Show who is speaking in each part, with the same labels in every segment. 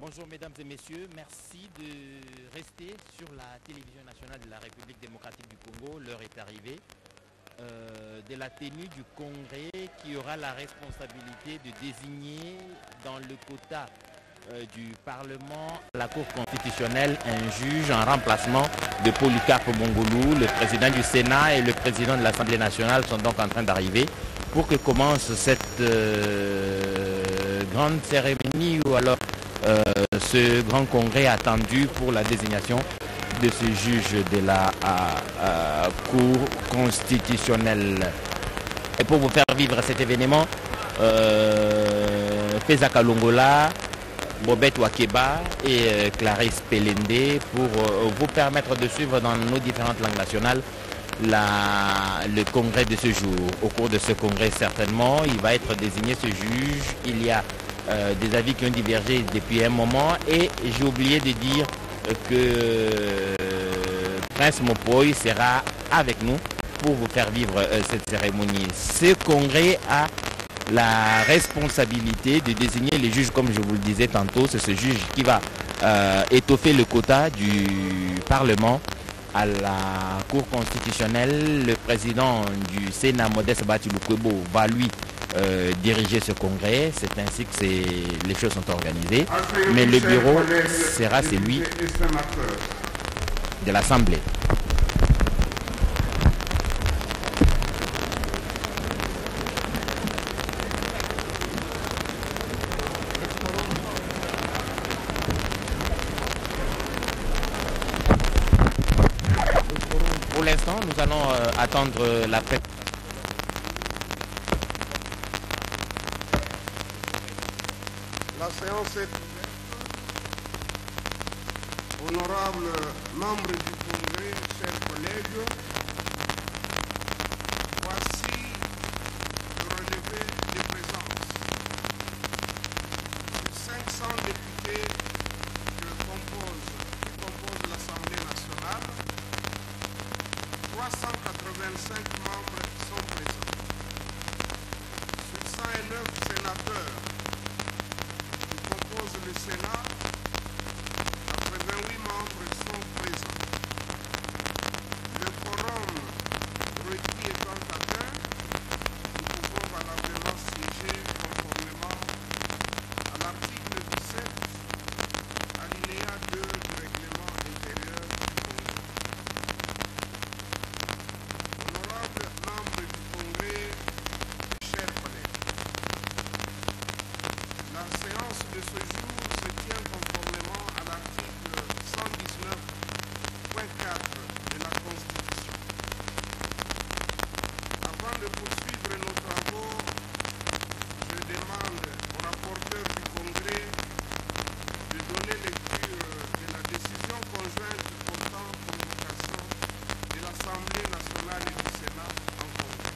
Speaker 1: Bonjour mesdames et messieurs, merci de rester sur la télévision nationale de la République démocratique du Congo. L'heure est arrivée de la tenue du congrès qui aura la responsabilité de désigner dans le quota du Parlement à la Cour constitutionnelle un juge en remplacement de Polycarpe Mongolou. Le président du Sénat et le président de l'Assemblée nationale sont donc en train d'arriver pour que commence cette grande cérémonie ou alors ce grand congrès attendu pour la désignation de ce juge de la Cour constitutionnelle. Et pour vous faire vivre cet événement, Pesa Kalongola, Bobette Wakeba et Clarisse Pelende pour vous permettre de suivre dans nos différentes langues nationales le congrès de ce jour. Au cours de ce congrès, certainement, il va être désigné ce juge. Il y a des avis qui ont divergé depuis un moment et j'ai oublié de dire que Prince Mopoy sera avec nous pour vous faire vivre cette cérémonie. Ce congrès a la responsabilité de désigner les juges, comme je vous le disais tantôt. C'est ce juge qui va étoffer le quota du Parlement à la Cour constitutionnelle. Le président du Sénat, Modeste Batiloukwebo, va lui diriger ce congrès. C'est ainsi que les choses sont organisées. Mais le bureau sera celui de l'Assemblée. Pour l'instant, nous allons attendre la fête.
Speaker 2: La séance est ouverte. Honorables membres du Congrès, chers collègues, voici le relevé de présence. 500 députés qui composent l'Assemblée nationale, 385 membres sont présents. Sur 109 sénateurs qui composent le Sénat, 88 membres sont présents. Le quorum requis étant atteint, nous pouvons valablement siéger conformément à l'article 17, alinéa 2 du règlement intérieur du Congrès. Honorables membres du Congrès, chers collègues, la séance de ce jour se tient conformément à l'article 119.4 de la Constitution. Avant de poursuivre nos travaux, je demande au rapporteur du Congrès de donner lecture de la décision conjointe portant convocation de l'Assemblée nationale et du Sénat en Congrès.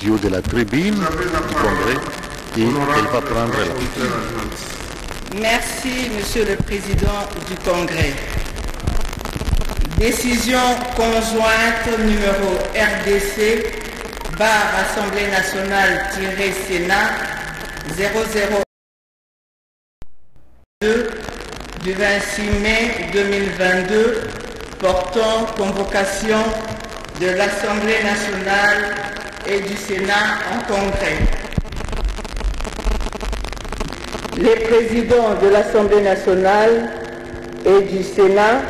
Speaker 3: Du haut de la tribune du Congrès et elle va prendre la parole.
Speaker 4: Merci, Monsieur le Président du Congrès. Décision conjointe numéro RDC Assemblée nationale-Sénat 002 du 26 mai 2022 portant convocation de l'Assemblée nationale et du Sénat en Congrès. Les présidents de l'Assemblée nationale et du Sénat,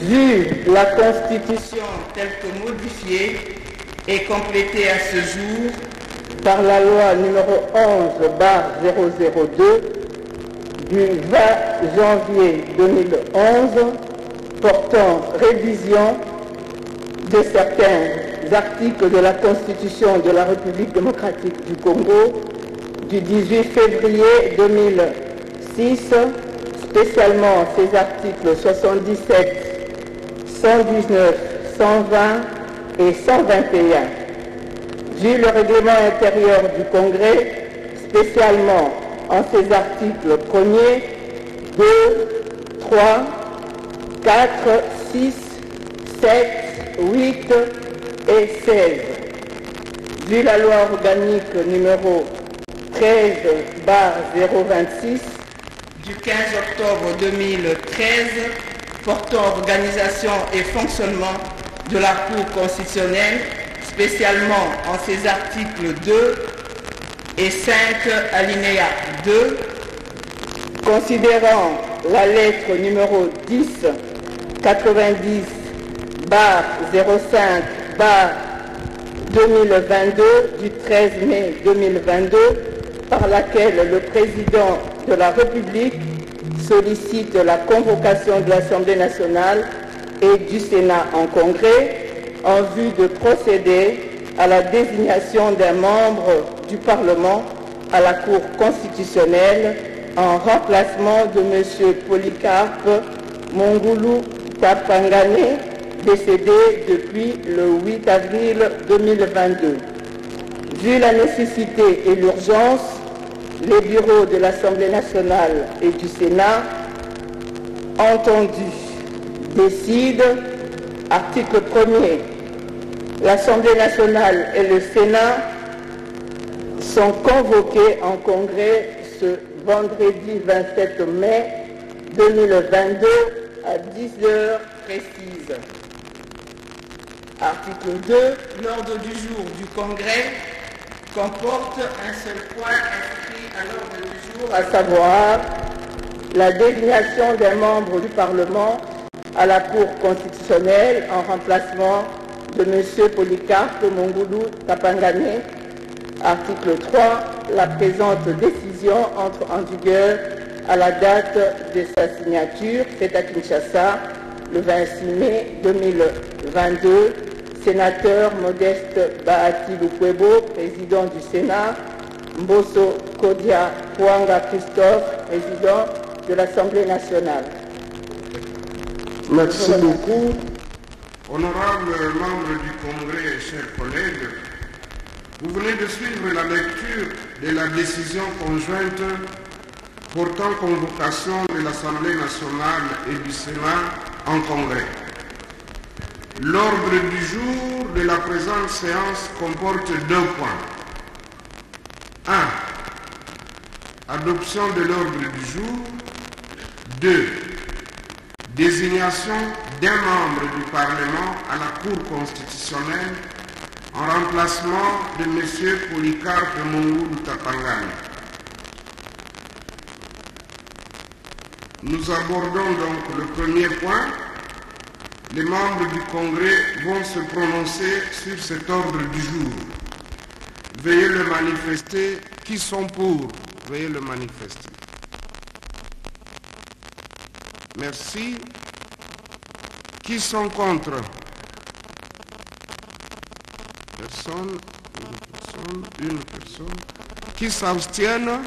Speaker 4: vu la Constitution telle que modifiée et complétée à ce jour par la loi numéro 11/002 du 20 janvier 2011 portant révision de certains articles de la Constitution de la République démocratique du Congo du 18 février 2006, spécialement ces articles 77, 119, 120 et 121. Vu le règlement intérieur du Congrès, spécialement en ces articles 1er, 2, 3, 4, 6, 7, 8 et 16. Vu la loi organique numéro 13/026 du 15 octobre 2013 portant organisation et fonctionnement de la Cour constitutionnelle, spécialement en ses articles 2 et 5 alinéa 2, considérant la lettre numéro 10 90/05/2022 du 13 mai 2022, par laquelle le président de la République sollicite la convocation de l'Assemblée nationale et du Sénat en congrès en vue de procéder à la désignation d'un membre du Parlement à la Cour constitutionnelle en remplacement de M. Polycarpe Mongulu Tapangane, décédé depuis le 8 avril 2022. Vu la nécessité et l'urgence, les bureaux de l'Assemblée nationale et du Sénat, entendus, décident, article 1er, l'Assemblée nationale et le Sénat sont convoqués en congrès ce vendredi 27 mai 2022 à 10h précises. Article 2, l'ordre du jour du congrès comporte un seul point inscrit à l'ordre du jour, à savoir la désignation d'un membre du Parlement à la Cour constitutionnelle en remplacement de M. Polycarpe Mongulu Tapangane. Article 3, la présente décision entre en vigueur à la date de sa signature, faite à Kinshasa, le 26 mai 2022. Sénateur Modeste Bahati Lukwebo, président du Sénat, Mbosso Kodia Kouanga Christophe, président de l'Assemblée nationale.
Speaker 2: Merci beaucoup. Honorables membres du Congrès et chers collègues, vous venez de suivre la lecture de la décision conjointe portant convocation de l'Assemblée nationale et du Sénat en Congrès. L'ordre du jour de la présente séance comporte 2 points. 1. Adoption de l'ordre du jour. 2. Désignation d'un membre du Parlement à la Cour constitutionnelle en remplacement de M. Polycarpe Mongulu Tapangane. Nous abordons donc le premier point. Les membres du Congrès vont se prononcer sur cet ordre du jour. Veuillez le manifester. Qui sont pour? Veuillez le manifester. Merci. Qui sont contre? Personne. Une personne. Qui s'abstiennent?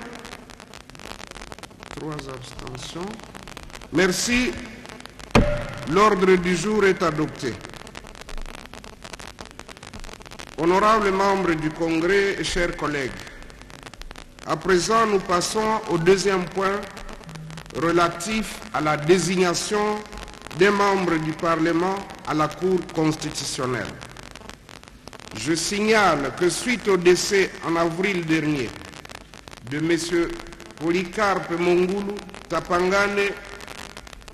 Speaker 2: 3 abstentions. Merci. L'ordre du jour est adopté. Honorables membres du Congrès et chers collègues, à présent nous passons au deuxième point relatif à la désignation des membres du Parlement à la Cour constitutionnelle. Je signale que suite au décès en avril dernier de M. Polycarpe Mongulu Tapangane,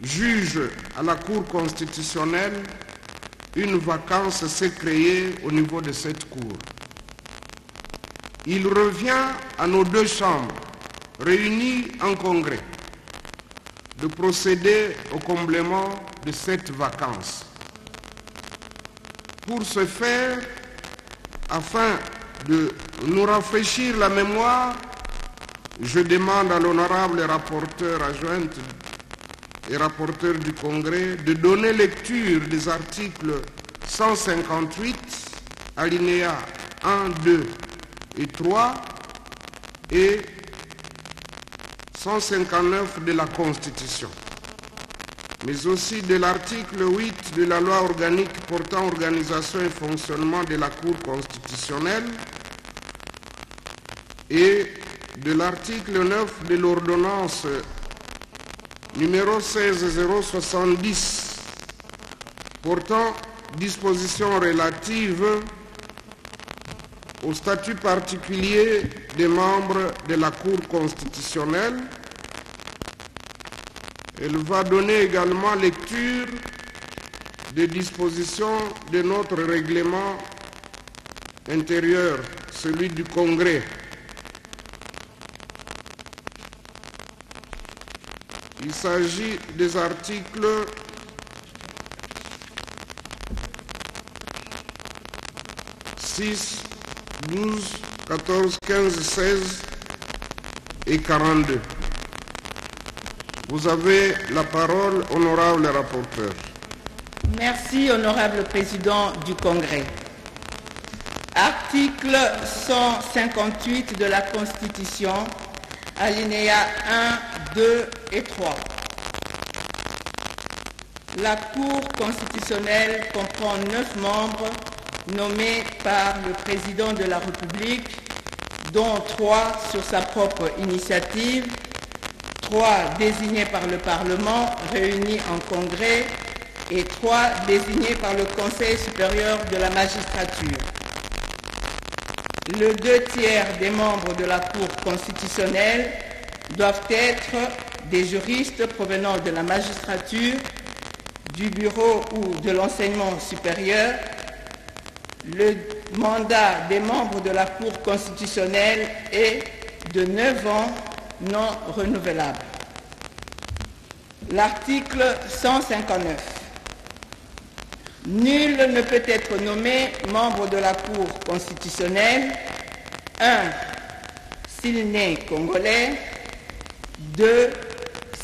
Speaker 2: juge à la Cour constitutionnelle, une vacance s'est créée au niveau de cette Cour. Il revient à nos 2 chambres, réunies en congrès, de procéder au comblement de cette vacance. Pour ce faire, afin de nous rafraîchir la mémoire, je demande à l'honorable rapporteur adjointe et rapporteur du Congrès de donner lecture des articles 158, alinéas 1, 2 et 3 et 159 de la Constitution, mais aussi de l'article 8 de la loi organique portant organisation et fonctionnement de la Cour constitutionnelle et de l'article 9 de l'ordonnance numéro 16070 portant dispositions relatives au statut particulier des membres de la Cour constitutionnelle. Elle va donner également lecture des dispositions de notre règlement intérieur, celui du Congrès. Il s'agit des articles 6, 12, 14, 15, 16 et 42. Vous avez la parole, honorable rapporteur.
Speaker 4: Merci, honorable président du Congrès. Article 158 de la Constitution, alinéa 1, 2 et 3. La Cour constitutionnelle comprend 9 membres nommés par le président de la République, dont 3 sur sa propre initiative, 3 désignés par le Parlement réunis en Congrès et 3 désignés par le Conseil supérieur de la magistrature. Le 2/3 des membres de la Cour constitutionnelle doivent être des juristes provenant de la magistrature, du bureau ou de l'enseignement supérieur. Le mandat des membres de la Cour constitutionnelle est de 9 ans non renouvelable. L'article 159. Nul ne peut être nommé membre de la Cour constitutionnelle, 1. s'il n'est congolais, 2.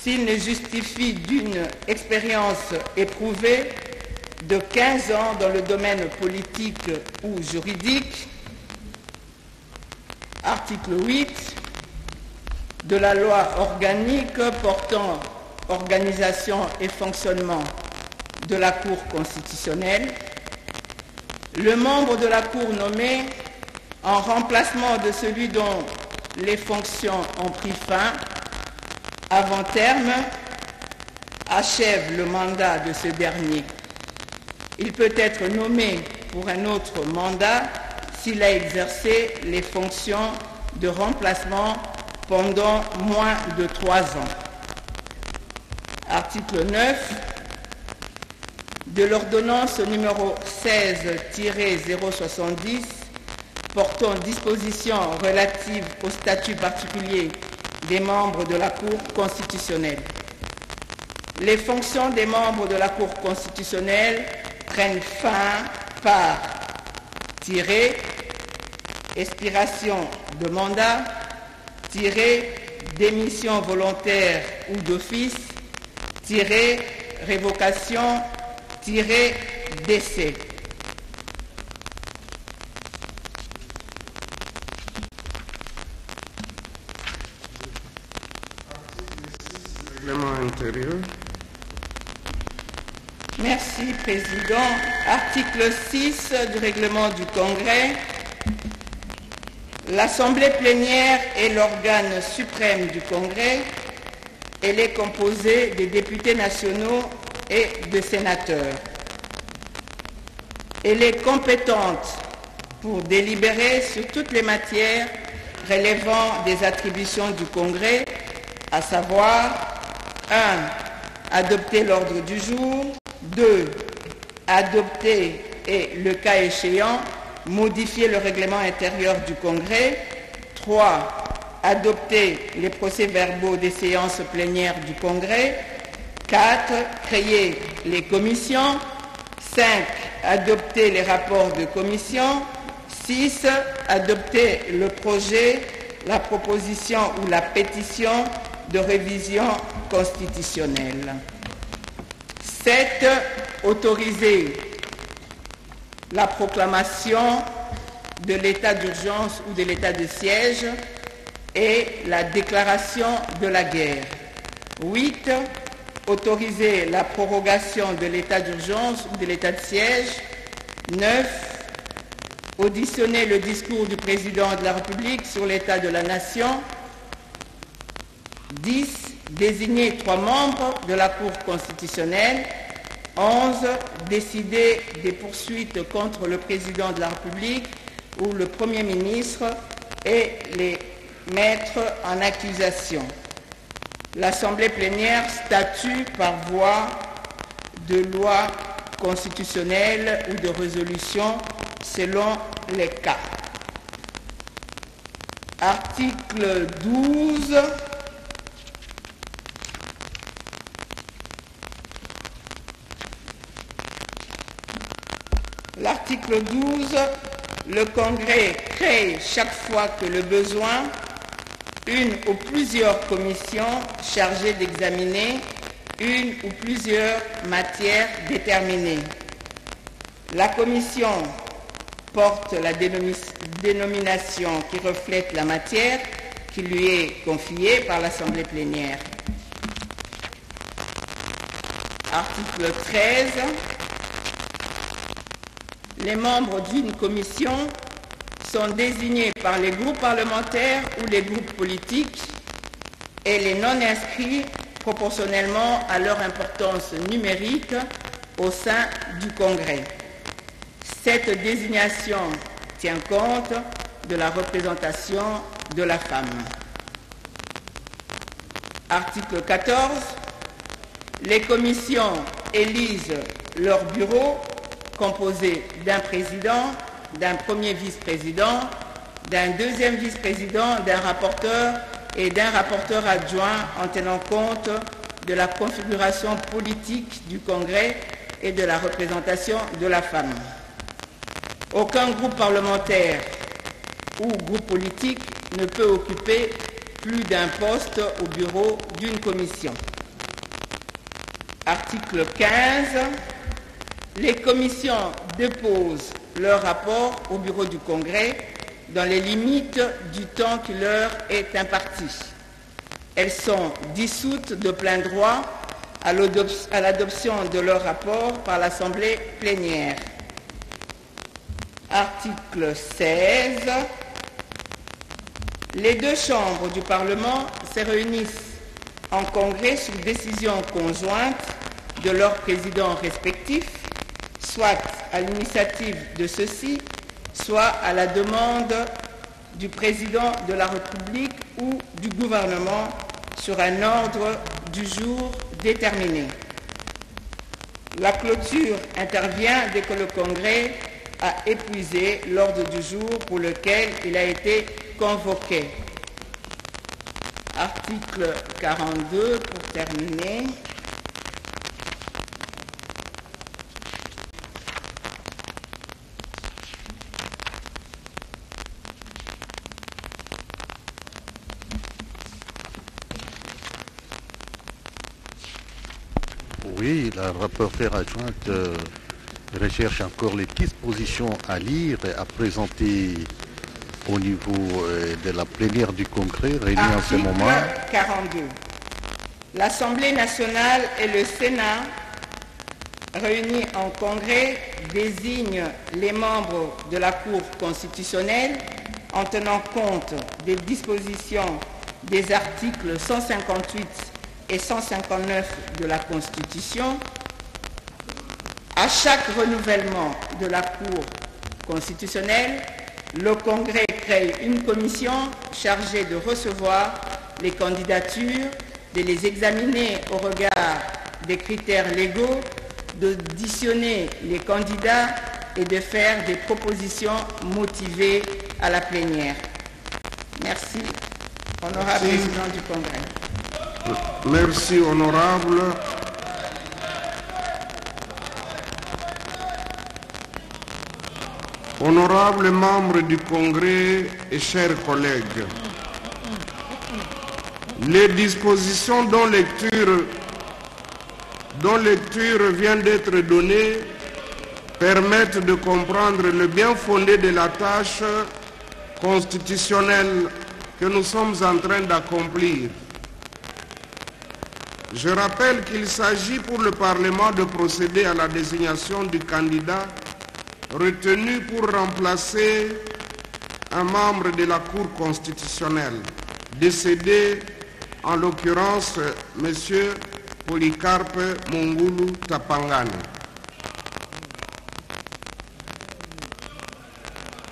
Speaker 4: s'il ne justifie d'une expérience éprouvée de 15 ans dans le domaine politique ou juridique. Article 8 de la loi organique portant organisation et fonctionnement de la Cour constitutionnelle. Le membre de la Cour nommé en remplacement de celui dont les fonctions ont pris fin avant terme achève le mandat de ce dernier. Il peut être nommé pour un autre mandat s'il a exercé les fonctions de remplacement pendant moins de 3 ans. Article 9 de l'ordonnance numéro 16-070 portant dispositions relatives au statut particulier des membres de la Cour constitutionnelle. Les fonctions des membres de la Cour constitutionnelle prennent fin par expiration de mandat, démission volontaire ou d'office, révocation, décès.
Speaker 2: Règlement intérieur.
Speaker 4: Merci, Président. Article 6 du règlement du Congrès. L'Assemblée plénière est l'organe suprême du Congrès. Elle est composée des députés nationaux et de sénateurs. Elle est compétente pour délibérer sur toutes les matières relevant des attributions du Congrès, à savoir 1. Adopter l'ordre du jour, 2. Adopter et, le cas échéant, modifier le règlement intérieur du Congrès, 3. Adopter les procès-verbaux des séances plénières du Congrès, 4. Créer les commissions, 5. Adopter les rapports de commission, 6. Adopter le projet, la proposition ou la pétition de révision constitutionnelle. 7. Autoriser la proclamation de l'état d'urgence ou de l'état de siège et la déclaration de la guerre. 8. Autoriser la prorogation de l'état d'urgence ou de l'état de siège. 9. Auditionner le discours du président de la République sur l'état de la nation. 10. Désigner 3 membres de la Cour constitutionnelle. 11. Décider des poursuites contre le président de la République ou le Premier ministre et les mettre en accusation. L'Assemblée plénière statue par voie de loi constitutionnelle ou de résolution selon les cas. Article 12. L'article 12, le Congrès crée chaque fois que le besoin une ou plusieurs commissions chargées d'examiner une ou plusieurs matières déterminées. La commission porte la dénomination qui reflète la matière qui lui est confiée par l'Assemblée plénière. Article 13. Les membres d'une commission sont désignés par les groupes parlementaires ou les groupes politiques et les non-inscrits proportionnellement à leur importance numérique au sein du Congrès. Cette désignation tient compte de la représentation de la femme. Article 14. Les commissions élisent leur bureau composé d'un président, d'un premier vice-président, d'un deuxième vice-président, d'un rapporteur et d'un rapporteur adjoint en tenant compte de la configuration politique du Congrès et de la représentation de la femme. Aucun groupe parlementaire ou groupe politique ne peut occuper plus d'un poste au bureau d'une commission. Article 15. Les commissions déposent leur rapport au bureau du Congrès dans les limites du temps qui leur est imparti. Elles sont dissoutes de plein droit à l'adoption de leur rapport par l'Assemblée plénière. Article 16. Les deux chambres du Parlement se réunissent en Congrès sous décision conjointe de leurs présidents respectifs, soit à l'initiative de ceux-ci, soit à la demande du président de la République ou du gouvernement sur un ordre du jour déterminé. La clôture intervient dès que le Congrès a épuisé l'ordre du jour pour lequel il a été convoqué. Article 42 pour terminer.
Speaker 3: Oui, la rapporteure adjointe recherche encore les dispositions à lire et à présenter au niveau de la plénière du Congrès réunie en ce moment.
Speaker 4: Article 42. L'Assemblée nationale et le Sénat, réunis en Congrès, désignent les membres de la Cour constitutionnelle en tenant compte des dispositions des articles 158 et 159 de la Constitution. À chaque renouvellement de la Cour constitutionnelle, le Congrès crée une commission chargée de recevoir les candidatures, de les examiner au regard des critères légaux, d'auditionner les candidats et de faire des propositions motivées à la plénière. Merci, honorable président du Congrès.
Speaker 2: Merci, honorable. Honorables membres du Congrès et chers collègues, Les dispositions dont lecture vient d'être donnée permettent de comprendre le bien fondé de la tâche constitutionnelle que nous sommes en train d'accomplir. Je rappelle qu'il s'agit pour le Parlement de procéder à la désignation du candidat retenu pour remplacer un membre de la Cour constitutionnelle, décédé en l'occurrence M. Polycarpe Mungulu Tapangani.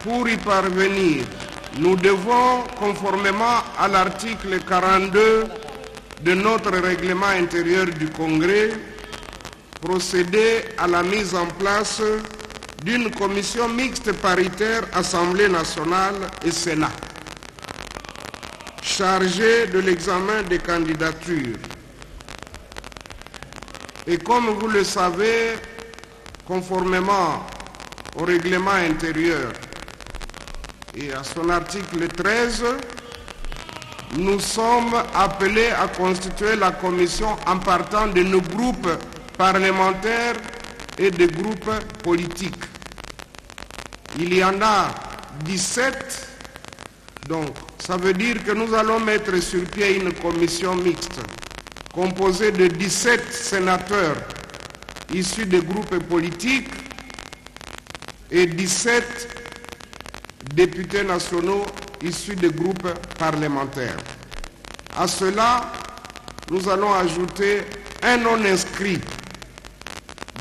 Speaker 2: Pour y parvenir, nous devons, conformément à l'article 42 de notre règlement intérieur du Congrès, procéder à la mise en place d'une commission mixte paritaire Assemblée nationale et Sénat, chargée de l'examen des candidatures. Et comme vous le savez, conformément au règlement intérieur et à son article 13, nous sommes appelés à constituer la commission en partant de nos groupes parlementaires et des groupes politiques. Il y en a 17, donc ça veut dire que nous allons mettre sur pied une commission mixte composée de 17 sénateurs issus des groupes politiques et 17 députés nationaux issus des groupes parlementaires. À cela, nous allons ajouter un non-inscrit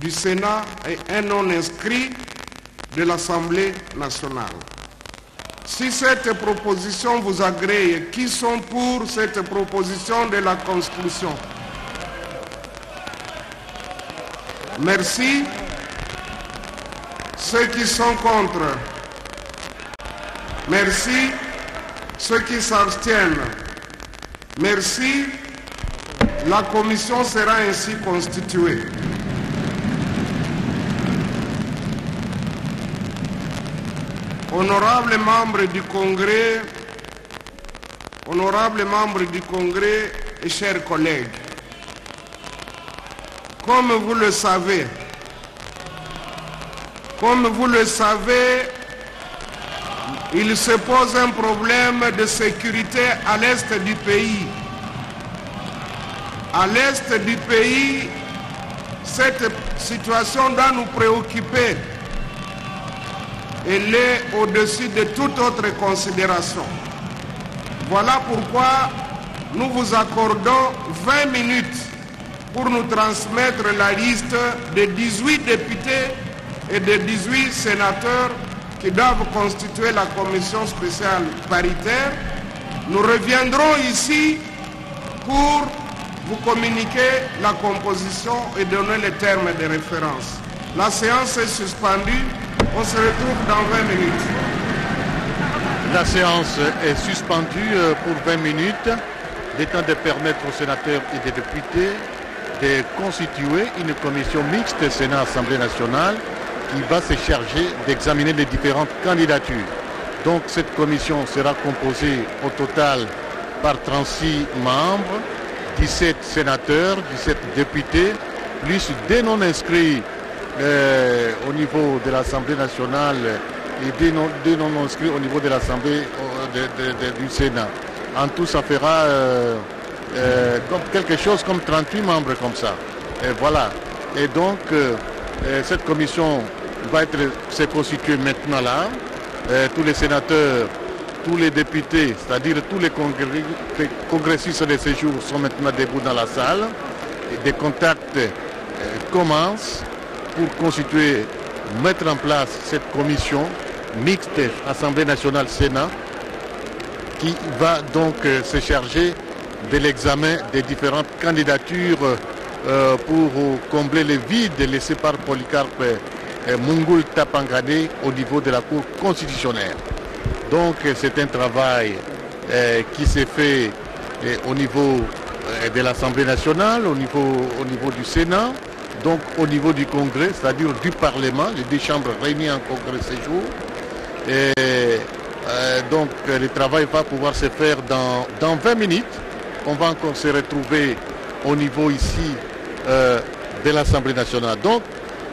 Speaker 2: du Sénat et un non-inscrit de l'Assemblée nationale. Si cette proposition vous agrée, qui sont pour cette proposition de la Constitution? Merci. Ceux qui sont contre? Merci. Ceux qui s'abstiennent? Merci. La commission sera ainsi constituée. Honorables membres du Congrès et chers collègues, comme vous le savez, il se pose un problème de sécurité à l'est du pays. À l'est du pays, cette situation doit nous préoccuper. Elle est au-dessus de toute autre considération. Voilà pourquoi nous vous accordons 20 minutes pour nous transmettre la liste de 18 députés et de 18 sénateurs qui doivent constituer la commission spéciale paritaire. Nous reviendrons ici pour vous communiquer la composition et donner les termes de référence. La séance est suspendue. On se retrouve dans 20 minutes.
Speaker 3: La séance est suspendue pour 20 minutes, le temps de permettre aux sénateurs et des députés de constituer une commission mixte Sénat-Assemblée nationale qui va se charger d'examiner les différentes candidatures. Donc cette commission sera composée au total par 36 membres, 17 sénateurs, 17 députés, plus des non-inscrits au niveau de l'Assemblée nationale et des non-inscrits au niveau de l'Assemblée du Sénat. En tout, ça fera quelque chose comme 38 membres comme ça. Et voilà. Et donc, cette commission va se constituer maintenant là. Tous les sénateurs, tous les députés, c'est-à-dire tous les congressistes de séjour sont maintenant debout dans la salle. Et des contacts commencent pour constituer, mettre en place cette commission mixte Assemblée nationale-Sénat qui va donc se charger de l'examen des différentes candidatures pour combler les vides laissés par Polycarpe Mungulu Tapangani au niveau de la Cour constitutionnelle. Donc c'est un travail qui s'est fait au niveau de l'Assemblée nationale, au niveau du Sénat, donc au niveau du Congrès, c'est-à-dire du Parlement, les deux chambres réunies en Congrès ce jour. Et donc le travail va pouvoir se faire dans 20 minutes. on va encore se retrouver au niveau ici de l'Assemblée nationale. Donc,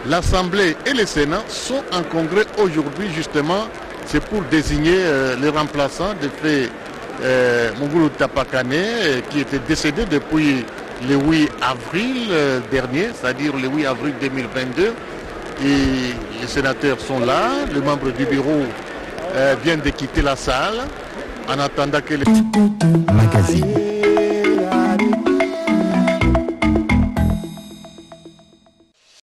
Speaker 3: l'Assemblée et le Sénat sont en congrès aujourd'hui, justement, c'est pour désigner les remplaçants de fait Mungulu Tapakane, qui était décédé depuis le 8 avril dernier, c'est-à-dire le 8 avril 2022. Et les sénateurs sont là, les membres du bureau viennent de quitter la salle en attendant que les...
Speaker 5: Magazine.